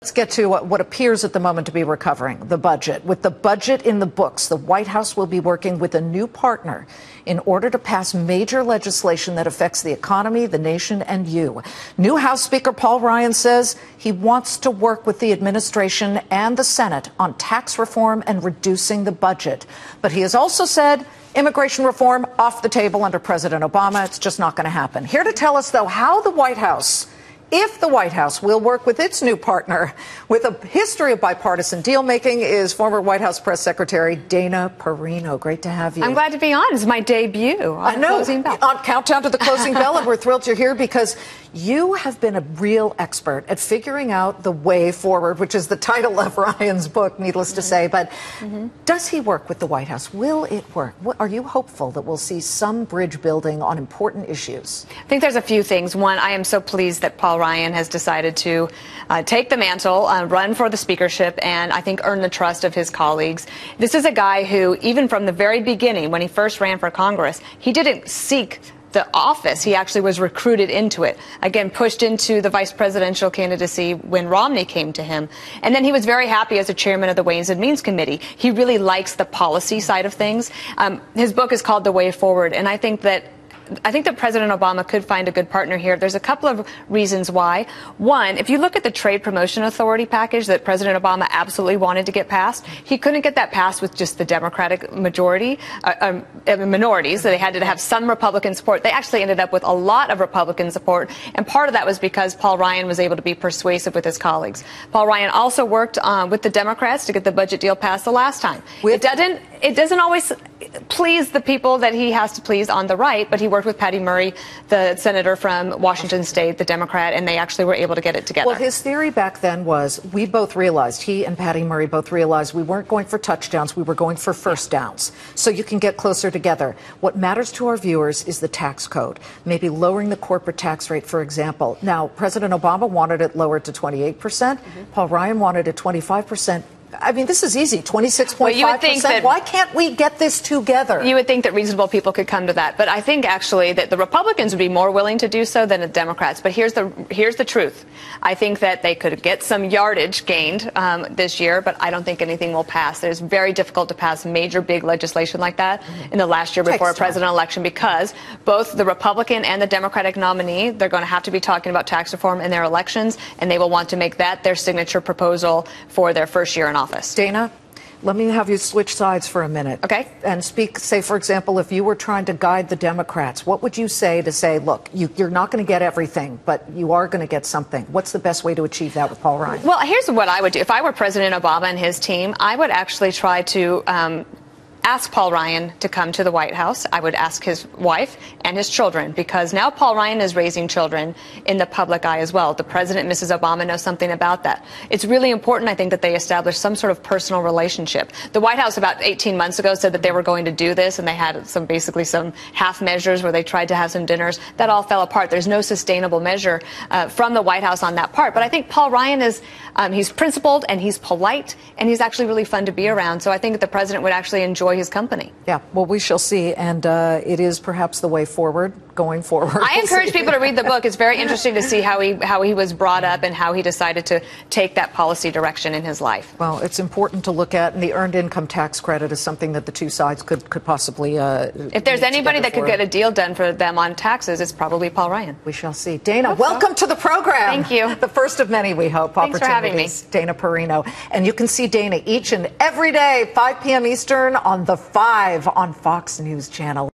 Let's get to what appears at the moment to be recovering, the budget. With the budget in the books, the White House will be working with a new partner in order to pass major legislation that affects the economy, the nation, and you. New House Speaker Paul Ryan says he wants to work with the administration and the Senate on tax reform and reducing the budget. But he has also said immigration reform off the table under President Obama. It's just not going to happen. Here to tell us, though, how the White House, if the White House will work with its new partner with a history of bipartisan deal-making, is former White House Press Secretary Dana Perino. Great to have you. I'm glad to be on. It's my debut on Closing Bell. On Countdown to the Closing Bell, and we're thrilled you're here because you have been a real expert at figuring out the way forward, which is the title of Ryan's book, needless to say. But does he work with the White House? Will it work? Are you hopeful that we'll see some bridge building on important issues? I think there's a few things. One, I am so pleased that Paul Ryan has decided to take the mantle, run for the speakership, and I think earn the trust of his colleagues. This is a guy who, even from the very beginning, when he first ran for Congress, he didn't seek the office. He actually was recruited into it. Again, pushed into the vice presidential candidacy when Romney came to him. And then he was very happy as a chairman of the Ways and Means Committee. He really likes the policy side of things. His book is called The Way Forward, and I think that President Obama could find a good partner here. There's a couple of reasons why. One, if you look at the Trade Promotion Authority package that President Obama absolutely wanted to get passed, he couldn't get that passed with just the Democratic minorities. So they had to have some Republican support. They actually ended up with a lot of Republican support, and part of that was because Paul Ryan was able to be persuasive with his colleagues. Paul Ryan also worked with the Democrats to get the budget deal passed the last time. It doesn't always please the people that he has to please on the right, but he worked with Patty Murray, the senator from Washington State, the Democrat, and they actually were able to get it together. Well, his theory back then was, we both realized, he and Patty Murray both realized, we weren't going for touchdowns, we were going for first downs. So you can get closer together. What matters to our viewers is the tax code, maybe lowering the corporate tax rate, for example. Now, President Obama wanted it lowered to 28%. Paul Ryan wanted it 25%. I mean, this is easy, 26.5%. Why can't we get this together? You would think that reasonable people could come to that. But I think, actually, that the Republicans would be more willing to do so than the Democrats. But here's the truth. I think that they could get some yardage gained this year, but I don't think anything will pass. It's very difficult to pass major, big legislation like that in the last year before a presidential election, because both the Republican and the Democratic nominee, they're going to have to be talking about tax reform in their elections, and they will want to make that their signature proposal for their first year in office. Dana, let me have you switch sides for a minute. Okay. And speak, say, for example, if you were trying to guide the Democrats, what would you say to say, look, you're not going to get everything, but you are going to get something? What's the best way to achieve that with Paul Ryan? Well, here's what I would do. If I were President Obama and his team, I would actually try to ask Paul Ryan to come to the White House. I would ask his wife and his children, because now Paul Ryan is raising children in the public eye as well. The president, Mrs. Obama, knows something about that. It's really important, I think, that they establish some sort of personal relationship. The White House about 18 months ago said that they were going to do this, and they had basically some half measures where they tried to have some dinners. That all fell apart. There's no sustainable measure from the White House on that part. But I think Paul Ryan is, he's principled and he's polite, and he's actually really fun to be around. So I think that the president would actually enjoy his company. Yeah, well, we shall see, and it is perhaps the way forward, going forward. I encourage people to read the book. It's very interesting to see how he was brought up and how he decided to take that policy direction in his life. Well, it's important to look at, and the earned income tax credit is something that the two sides could possibly if there's anybody that could get a deal done for them on taxes, it's probably Paul Ryan. We shall see. Dana, welcome to the program. Thank you. The first of many, we hope. Thanks for having me. Dana Perino. And you can see Dana each and every day, 5 p.m. Eastern on The 5 on Fox News Channel.